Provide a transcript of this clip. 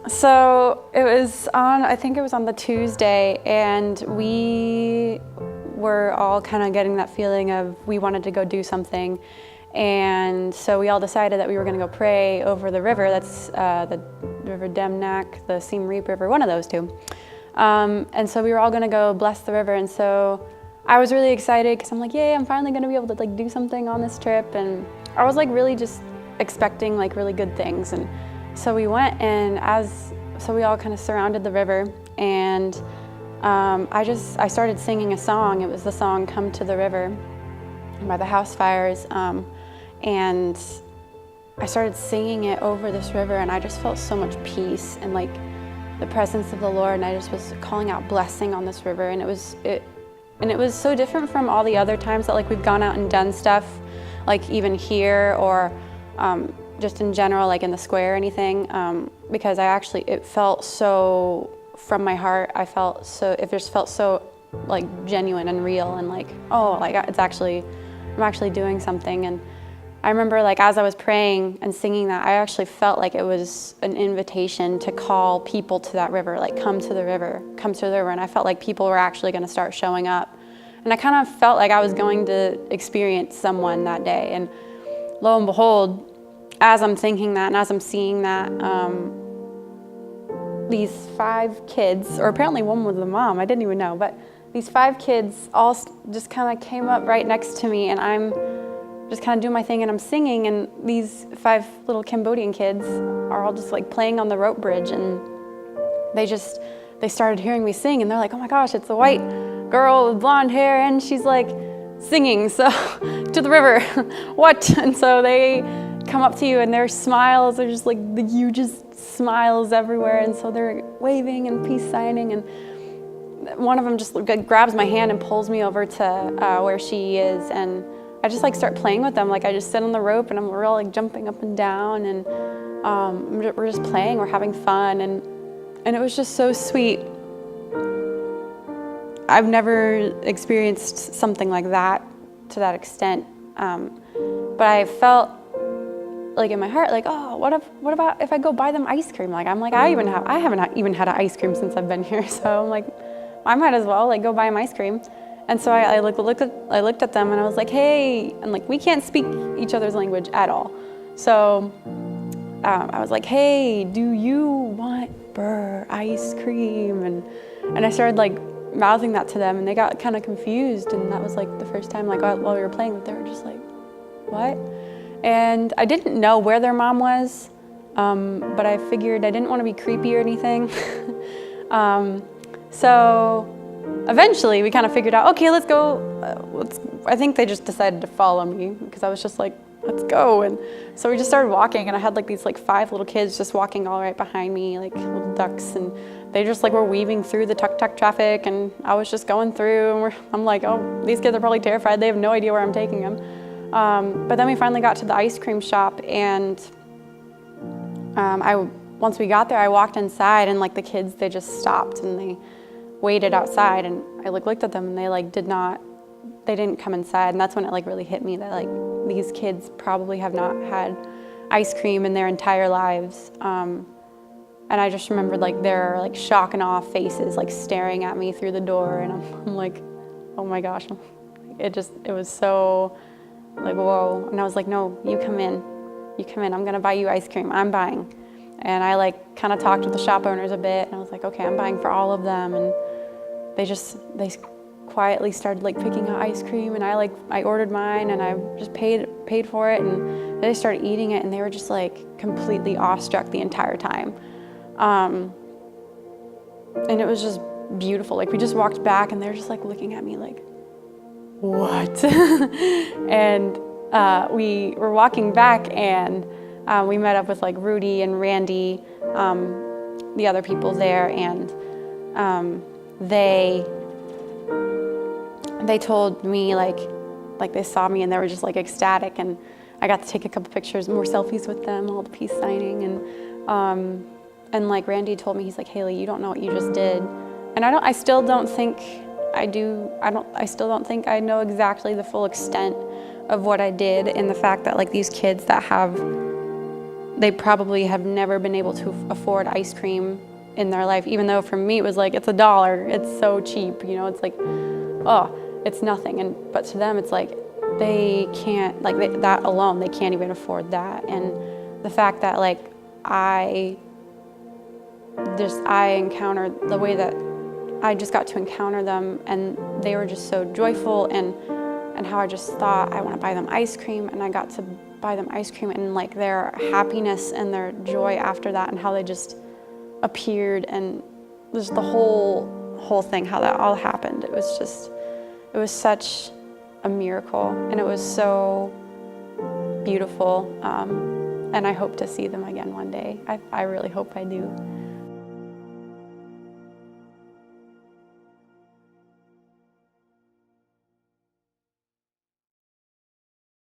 So it was I think it was on the Tuesday, and we were all kind of getting that feeling of we wanted to go do something. And so we all decided that we were going to go pray over the river. That's the River Demnac, the Siem Reap River, one of those two. And so we were all going to go bless the river. And so I was really excited because I'm like, yay, I'm finally going to be able to like do something on this trip. And I was like really just expecting like really good things. And so we went, and so we all kind of surrounded the river, and I started singing a song. It was the song "Come to the River" by the House Fires, and I started singing it over this river, and I just felt so much peace and like the presence of the Lord, and I just was calling out blessing on this river, and it was so different from all the other times that like we've gone out and done stuff, like even here or just in general, like in the square or anything, because it felt so from my heart. It just felt so like genuine and real, and like, oh, like I'm actually doing something. And I remember like as I was praying and singing that, I actually felt like it was an invitation to call people to that river, like come to the river. And I felt like people were actually going to start showing up. And I kind of felt like I was going to experience someone that day. And lo and behold, as I'm thinking that and as I'm seeing that, these 5 kids, or apparently one was the mom, I didn't even know, but these 5 kids all just kind of came up right next to me, and I'm just kind of doing my thing and I'm singing, and these 5 little Cambodian kids are all just like playing on the rope bridge, and they started hearing me sing, and they're like, oh my gosh, it's a white girl with blonde hair, and she's like singing, so to the river, what? And so they come up to you, and their smiles are just like the hugest smiles everywhere, and so they're waving and peace signing, and one of them just grabs my hand and pulls me over to where she is, and I just like start playing with them. Like I just sit on the rope, and we're all like jumping up and down, and we're just playing, we're having fun, and it was just so sweet. I've never experienced something like that to that extent, but I felt like in my heart, like, oh, what about if I go buy them ice cream? Like, I'm like, I haven't even had an ice cream since I've been here. So I'm like, I might as well like go buy them ice cream. And so I looked at them, and I was like, hey, and like, we can't speak each other's language at all. So I was like, hey, do you want Gurr ice cream? And I started like mouthing that to them, and they got kind of confused. And that was like the first time, like while we were playing, they were just like, what? And I didn't know where their mom was, but I figured I didn't want to be creepy or anything. So eventually we kind of figured out, okay, let's go. I think they just decided to follow me, because I was just like, let's go. And so we just started walking, and I had like these like 5 little kids just walking all right behind me, like little ducks, and they just like were weaving through the tuk-tuk traffic, and I was just going through, and I'm like, oh, these kids are probably terrified. They have no idea where I'm taking them. But then we finally got to the ice cream shop, and once we got there, I walked inside, and like the kids, they just stopped and they waited outside, and I like looked at them, and they like they didn't come inside. And that's when it like really hit me that like these kids probably have not had ice cream in their entire lives. And I just remembered like their like shock and awe faces like staring at me through the door, and I'm like, oh my gosh, it was so like, whoa. And I was like, no, you come in, I'm gonna buy you ice cream, I'm buying. And I like kind of talked with the shop owners a bit, and I was like, okay, I'm buying for all of them. And they quietly started like picking out ice cream, and I ordered mine, and I just paid for it, and they started eating it, and they were just like completely awestruck the entire time. And it was just beautiful. Like we just walked back, and they're just like looking at me like, what? And we were walking back, and we met up with like Rudy and Randy, the other people there, and they told me like they saw me, and they were just like ecstatic, and I got to take a couple pictures, more selfies with them, all the peace signing, and like Randy told me, he's like, Haley, you don't know what you just did. And I still don't think I know exactly the full extent of what I did, and the fact that like these kids that have they probably have never been able to afford ice cream in their life, even though for me it was like, it's $1, it's so cheap, you know, it's like, oh, it's nothing. But to them it's like, they can't, like that alone, they can't even afford that. And the fact that like I encountered the way that I just got to encounter them, and they were just so joyful, and how I just thought I want to buy them ice cream, and I got to buy them ice cream, and like their happiness and their joy after that, and how they just appeared, and just the whole thing, how that all happened. It was such a miracle, and it was so beautiful. And I hope to see them again one day. I really hope I do.